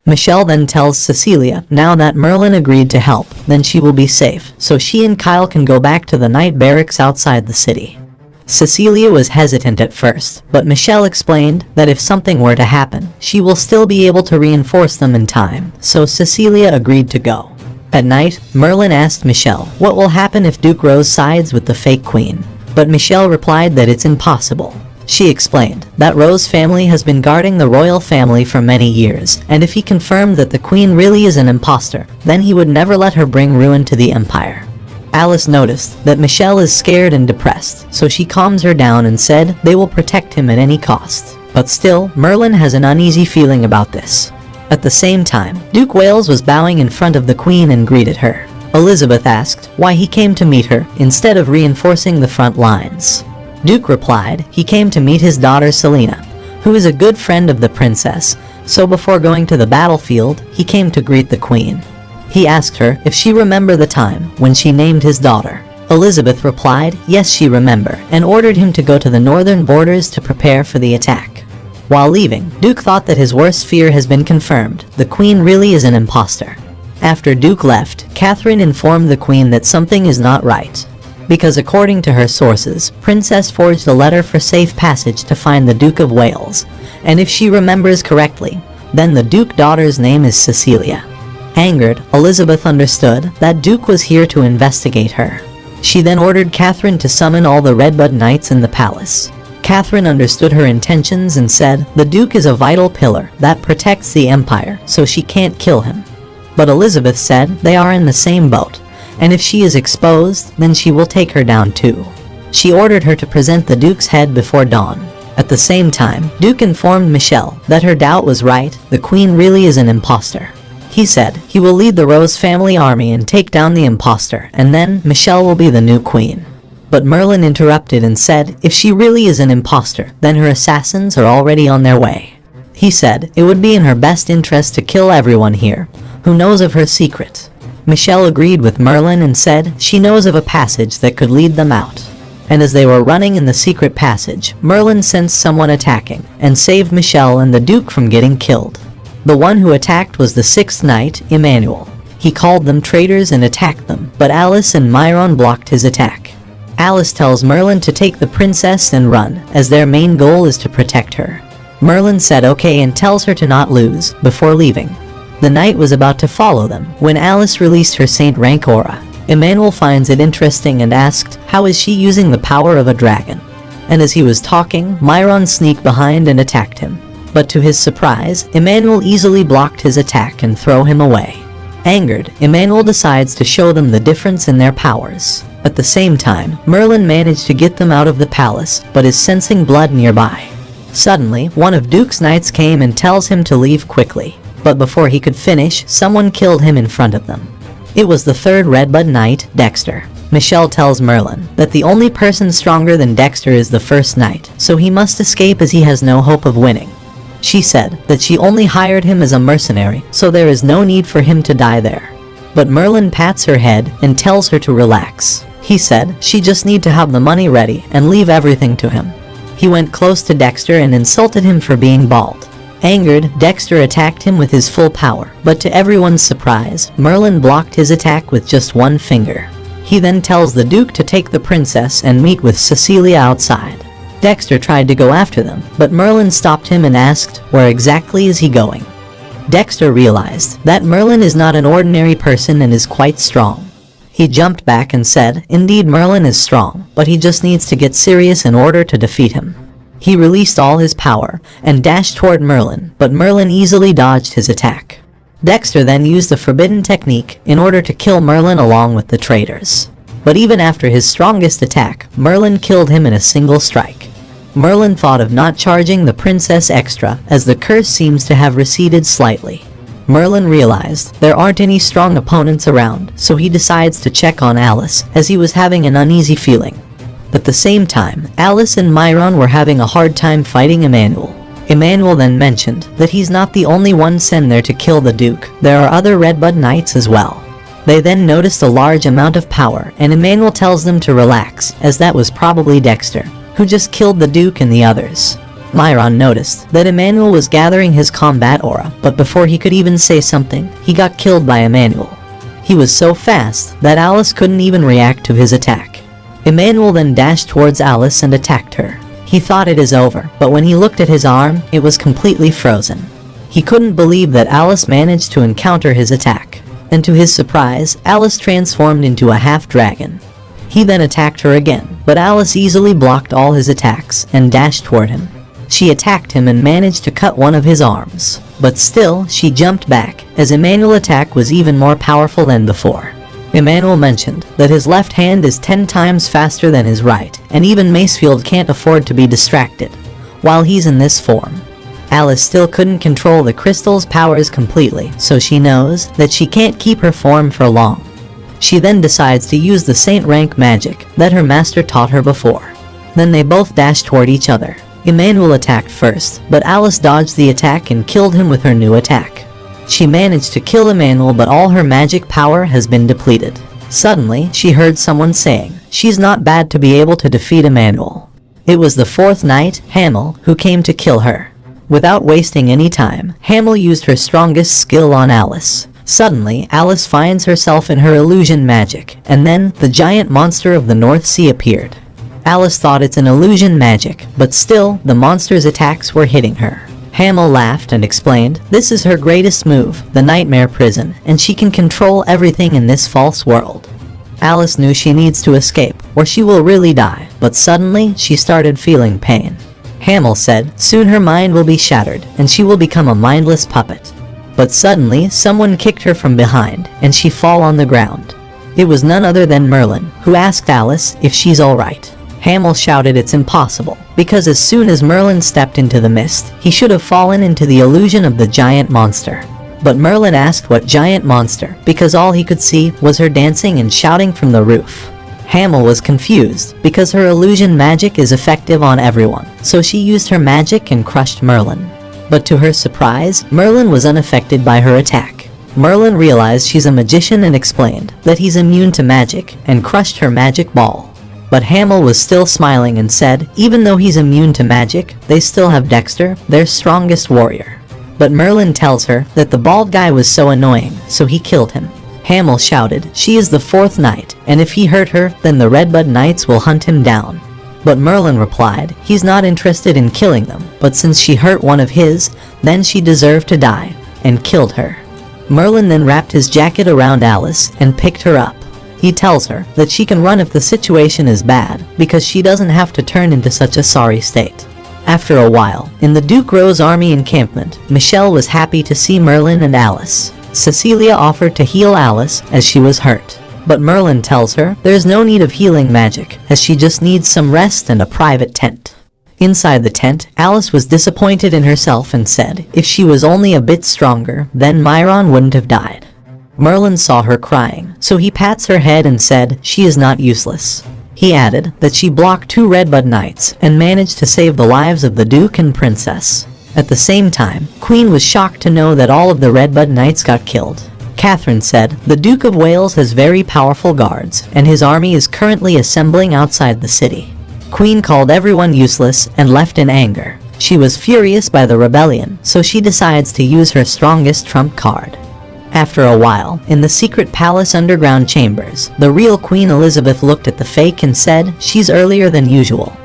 Michelle then tells Cecilia now that Merlin agreed to help, then she will be safe, so she and Kyle can go back to the night barracks outside the city. Cecilia was hesitant at first, but Michelle explained that if something were to happen, she will still be able to reinforce them in time, so Cecilia agreed to go. At night, Merlin asked Michelle what will happen if Duke Rose sides with the fake queen, but Michelle replied that it's impossible. She explained that Rose's family has been guarding the royal family for many years, and if he confirmed that the queen really is an imposter, then he would never let her bring ruin to the empire. Alice noticed that Michelle is scared and depressed, so she calms her down and said they will protect him at any cost. But still, Merlin has an uneasy feeling about this. At the same time, Duke Wales was bowing in front of the queen and greeted her. Elizabeth asked why he came to meet her instead of reinforcing the front lines. Duke replied he came to meet his daughter Selena, who is a good friend of the princess, so before going to the battlefield, he came to greet the queen. He asked her if she remembered the time when she named his daughter. Elizabeth replied yes, she remembered, and ordered him to go to the northern borders to prepare for the attack. While leaving, Duke thought that his worst fear has been confirmed. The queen really is an imposter. After Duke left, Catherine informed the queen that something is not right. Because according to her sources, Princess forged a letter for safe passage to find the Duke of Wales, and if she remembers correctly, then the Duke daughter's name is Cecilia. Angered, Elizabeth understood that Duke was here to investigate her. She then ordered Catherine to summon all the Redbud Knights in the palace. Catherine understood her intentions and said the Duke is a vital pillar that protects the empire, so she can't kill him. But Elizabeth said they are in the same boat, and if she is exposed, then she will take her down too. She ordered her to present the Duke's head before dawn. At the same time, Duke informed Michelle that her doubt was right, the queen really is an imposter. He said he will lead the Rose family army and take down the imposter, and then Michelle will be the new queen. But Merlin interrupted and said if she really is an imposter, then her assassins are already on their way. He said it would be in her best interest to kill everyone here who knows of her secret. Michelle agreed with Merlin and said she knows of a passage that could lead them out. And as they were running in the secret passage, Merlin sensed someone attacking and saved Michelle and the Duke from getting killed. The one who attacked was the sixth knight, Emmanuel. He called them traitors and attacked them, but Alice and Myron blocked his attack. Alice tells Merlin to take the princess and run, as their main goal is to protect her. Merlin said okay and tells her to not lose before leaving. The knight was about to follow them when Alice released her saint rank aura. Emmanuel finds it interesting and asked how is she using the power of a dragon. And as he was talking, Myron sneaked behind and attacked him. But to his surprise, Emmanuel easily blocked his attack and threw him away. Angered, Emmanuel decides to show them the difference in their powers. At the same time, Merlin managed to get them out of the palace, but is sensing blood nearby. Suddenly, one of Duke's knights came and tells him to leave quickly. But before he could finish, someone killed him in front of them. It was the third Redbud Knight, Dexter. Michelle tells Merlin that the only person stronger than Dexter is the first knight, so he must escape as he has no hope of winning. She said that she only hired him as a mercenary, so there is no need for him to die there. But Merlin pats her head and tells her to relax. He said she just need to have the money ready and leave everything to him. He went close to Dexter and insulted him for being bald. Angered, Dexter attacked him with his full power, but to everyone's surprise, Merlin blocked his attack with just one finger. He then tells the Duke to take the princess and meet with Cecilia outside. Dexter tried to go after them, but Merlin stopped him and asked where exactly is he going. Dexter realized that Merlin is not an ordinary person and is quite strong. He jumped back and said, indeed Merlin is strong, but he just needs to get serious in order to defeat him. He released all his power and dashed toward Merlin, but Merlin easily dodged his attack. Dexter then used the forbidden technique in order to kill Merlin along with the traitors. But even after his strongest attack, Merlin killed him in a single strike. Merlin thought of not charging the princess extra, as the curse seems to have receded slightly. Merlin realized there aren't any strong opponents around, so he decides to check on Alice, as he was having an uneasy feeling. At the same time, Alice and Myron were having a hard time fighting Emmanuel. Emmanuel then mentioned that he's not the only one sent there to kill the Duke, there are other Redbud Knights as well. They then noticed a large amount of power, and Emmanuel tells them to relax, as that was probably Dexter, who just killed the Duke and the others. Myron noticed that Emmanuel was gathering his combat aura, but before he could even say something, he got killed by Emmanuel. He was so fast that Alice couldn't even react to his attack. Emmanuel then dashed towards Alice and attacked her. He thought it is over, but when he looked at his arm, it was completely frozen. He couldn't believe that Alice managed to encounter his attack. And to his surprise, Alice transformed into a half-dragon. He then attacked her again, but Alice easily blocked all his attacks and dashed toward him. She attacked him and managed to cut one of his arms. But still, she jumped back, as Emmanuel's attack was even more powerful than before. Emmanuel mentioned that his left hand is 10 times faster than his right, and even Macefield can't afford to be distracted while he's in this form. Alice still couldn't control the crystal's powers completely, so she knows that she can't keep her form for long. She then decides to use the Saint rank magic that her master taught her before. Then they both dash toward each other. Emmanuel attacked first, but Alice dodged the attack and killed him with her new attack. She managed to kill Emmanuel, but all her magic power has been depleted. Suddenly, she heard someone saying, "She's not bad to be able to defeat Emmanuel." It was the fourth knight, Hamel, who came to kill her. Without wasting any time, Hamel used her strongest skill on Alice. Suddenly, Alice finds herself in her illusion magic, and then the giant monster of the North Sea appeared. Alice thought it's an illusion magic, but still, the monster's attacks were hitting her. Hamel laughed and explained, this is her greatest move, the nightmare prison, and she can control everything in this false world. Alice knew she needs to escape, or she will really die, but suddenly, she started feeling pain. Hamel said, soon her mind will be shattered, and she will become a mindless puppet. But suddenly, someone kicked her from behind, and she fell on the ground. It was none other than Merlin, who asked Alice if she's alright. Hamel shouted it's impossible, because as soon as Merlin stepped into the mist, he should have fallen into the illusion of the giant monster. But Merlin asked what giant monster, because all he could see was her dancing and shouting from the roof. Hamel was confused, because her illusion magic is effective on everyone, so she used her magic and crushed Merlin. But to her surprise, Merlin was unaffected by her attack. Merlin realized she's a magician and explained that he's immune to magic, and crushed her magic ball. But Hamel was still smiling and said, even though he's immune to magic, they still have Dexter, their strongest warrior. But Merlin tells her that the bald guy was so annoying, so he killed him. Hamel shouted, she is the fourth knight, and if he hurt her, then the Redbud Knights will hunt him down. But Merlin replied, he's not interested in killing them, but since she hurt one of his, then she deserved to die, and killed her. Merlin then wrapped his jacket around Alice and picked her up. He tells her that she can run if the situation is bad, because she doesn't have to turn into such a sorry state. After a while, in the Duke Rose army encampment, Michelle was happy to see Merlin and Alice. Cecilia offered to heal Alice as she was hurt. But Merlin tells her there's no need of healing magic, as she just needs some rest and a private tent. Inside the tent, Alice was disappointed in herself and said if she was only a bit stronger, then Myron wouldn't have died. Merlin saw her crying, so he pats her head and said she is not useless. He added that she blocked 2 Redbud Knights and managed to save the lives of the Duke and Princess. At the same time, Queen was shocked to know that all of the Redbud Knights got killed. Catherine said, the Duke of Wales has very powerful guards, and his army is currently assembling outside the city. Queen called everyone useless and left in anger. She was furious by the rebellion, so she decides to use her strongest trump card. After a while, in the secret palace underground chambers, the real Queen Elizabeth looked at the fake and said, she's earlier than usual.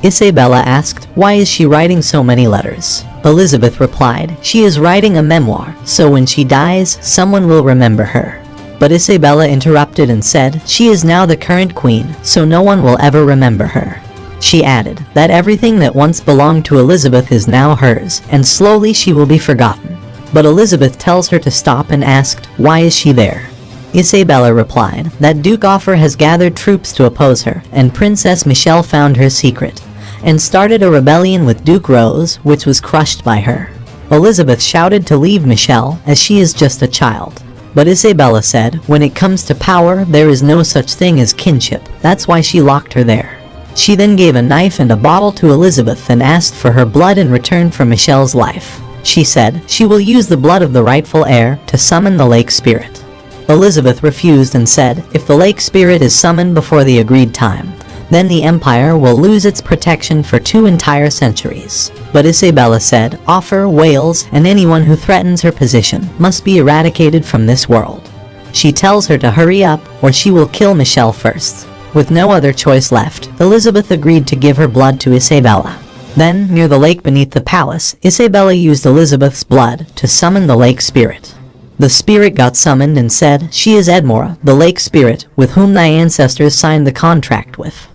Isabella asked, why is she writing so many letters? Elizabeth replied, she is writing a memoir, so when she dies, someone will remember her. But Isabella interrupted and said, she is now the current queen, so no one will ever remember her. She added that everything that once belonged to Elizabeth is now hers, and slowly she will be forgotten. But Elizabeth tells her to stop and asked, why is she there? Isabella replied that Duke Offer has gathered troops to oppose her, and Princess Michelle found her secret, and started a rebellion with Duke Rose, which was crushed by her. Elizabeth shouted to leave Michelle, as she is just a child. But Isabella said, when it comes to power, there is no such thing as kinship, that's why she locked her there. She then gave a knife and a bottle to Elizabeth and asked for her blood in return for Michelle's life. She said she will use the blood of the rightful heir to summon the lake spirit. Elizabeth refused and said if the lake spirit is summoned before the agreed time, Then the Empire will lose its protection for 2 entire centuries. But Isabella said, offer, whales, and anyone who threatens her position must be eradicated from this world. She tells her to hurry up, or she will kill Michelle first. With no other choice left, Elizabeth agreed to give her blood to Isabella. Then, near the lake beneath the palace, Isabella used Elizabeth's blood to summon the lake spirit. The spirit got summoned and said, she is Edmora, the lake spirit, with whom thy ancestors signed the contract with.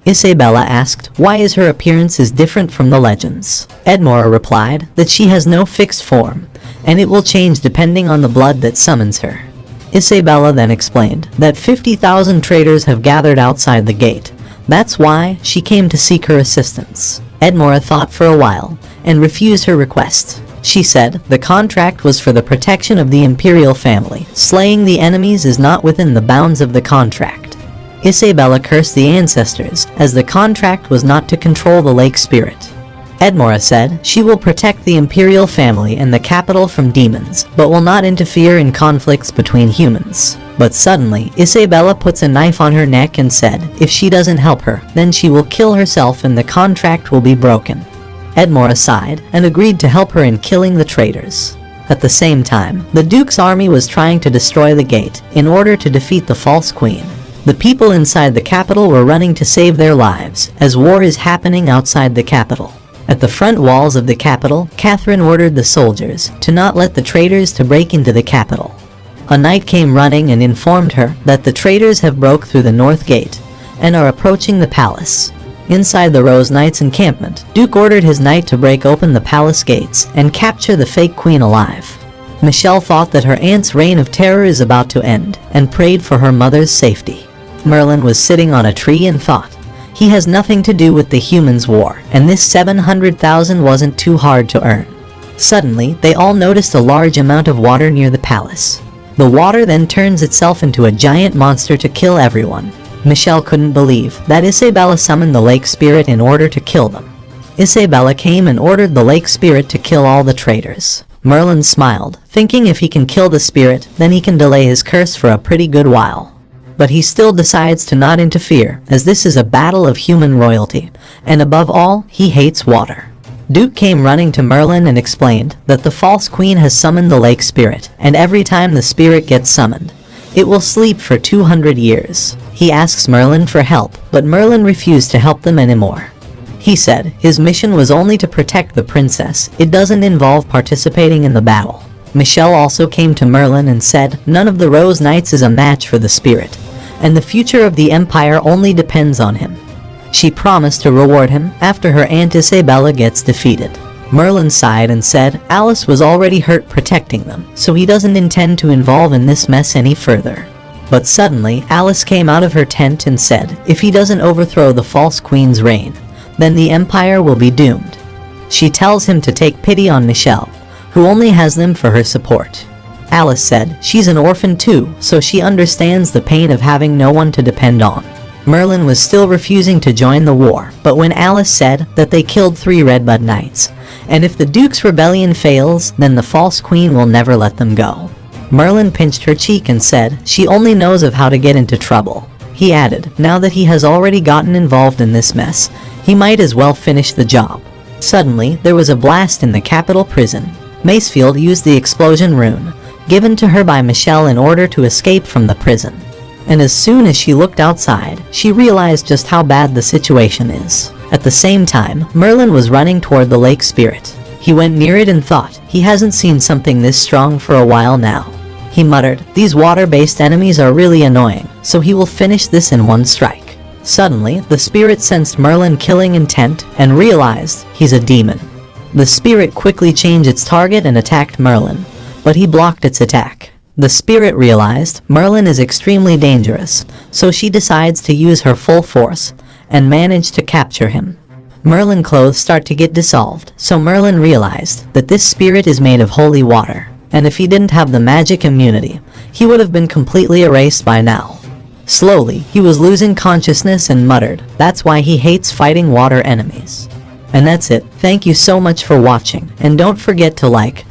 Isabella asked, why is her appearance is different from the legends? Edmora replied, that she has no fixed form, and it will change depending on the blood that summons her. Isabella then explained that 50,000 traders have gathered outside the gate. That's why she came to seek her assistance. Edmora thought for a while, and refused her request. She said, the contract was for the protection of the imperial family. Slaying the enemies is not within the bounds of the contract. Isabella cursed the ancestors, as the contract was not to control the lake spirit. Edmora said, she will protect the imperial family and the capital from demons, but will not interfere in conflicts between humans. But suddenly, Isabella puts a knife on her neck and said, if she doesn't help her, then she will kill herself and the contract will be broken. Edmora sighed and agreed to help her in killing the traitors. At the same time, the Duke's army was trying to destroy the gate in order to defeat the false queen. The people inside the capital were running to save their lives, as war is happening outside the capital. At the front walls of the capital, Catherine ordered the soldiers to not let the traitors to break into the capital. A knight came running and informed her that the traitors have broke through the north gate and are approaching the palace. Inside the Rose Knight's encampment, Duke ordered his knight to break open the palace gates and capture the fake queen alive. Michelle thought that her aunt's reign of terror is about to end and prayed for her mother's safety. Merlin was sitting on a tree and thought, he has nothing to do with the humans' war, and this 700,000 wasn't too hard to earn. Suddenly, they all noticed a large amount of water near the palace. The water then turns itself into a giant monster to kill everyone. Michelle couldn't believe that Isabella summoned the lake spirit in order to kill them. Isabella came and ordered the lake spirit to kill all the traitors. Merlin smiled, thinking if he can kill the spirit, then he can delay his curse for a pretty good while. But he still decides to not interfere, as this is a battle of human royalty, and above all, he hates water. Duke came running to Merlin and explained that the false queen has summoned the lake spirit, and every time the spirit gets summoned, it will sleep for 200 years. He asks Merlin for help, but Merlin refused to help them anymore. He said his mission was only to protect the princess, it doesn't involve participating in the battle. Michelle also came to Merlin and said none of the Rose Knights is a match for the spirit, and the future of the Empire only depends on him. She promised to reward him after her Aunt Isabella gets defeated. Merlin sighed and said Alice was already hurt protecting them, so he doesn't intend to involve in this mess any further. But suddenly, Alice came out of her tent and said if he doesn't overthrow the false queen's reign, then the Empire will be doomed. She tells him to take pity on Michelle, who only has them for her support. Alice said she's an orphan too, so she understands the pain of having no one to depend on. Merlin was still refusing to join the war, but when Alice said that they killed 3 Redbud Knights, and if the Duke's rebellion fails, then the false queen will never let them go. Merlin pinched her cheek and said she only knows of how to get into trouble. He added, now that he has already gotten involved in this mess, he might as well finish the job. Suddenly, there was a blast in the capital prison. Macefield used the explosion rune, given to her by Michelle in order to escape from the prison. And as soon as she looked outside, she realized just how bad the situation is. At the same time, Merlin was running toward the lake spirit. He went near it and thought, he hasn't seen something this strong for a while now. He muttered, these water-based enemies are really annoying, so he will finish this in one strike. Suddenly, the spirit sensed Merlin killing intent and realized he's a demon. The spirit quickly changed its target and attacked Merlin, but he blocked its attack. The spirit realized Merlin is extremely dangerous, so she decides to use her full force and manage to capture him. Merlin's clothes start to get dissolved, so Merlin realized that this spirit is made of holy water, and if he didn't have the magic immunity, he would have been completely erased by now. Slowly, he was losing consciousness and muttered, that's why he hates fighting water enemies. And that's it. Thank you so much for watching, and don't forget to like,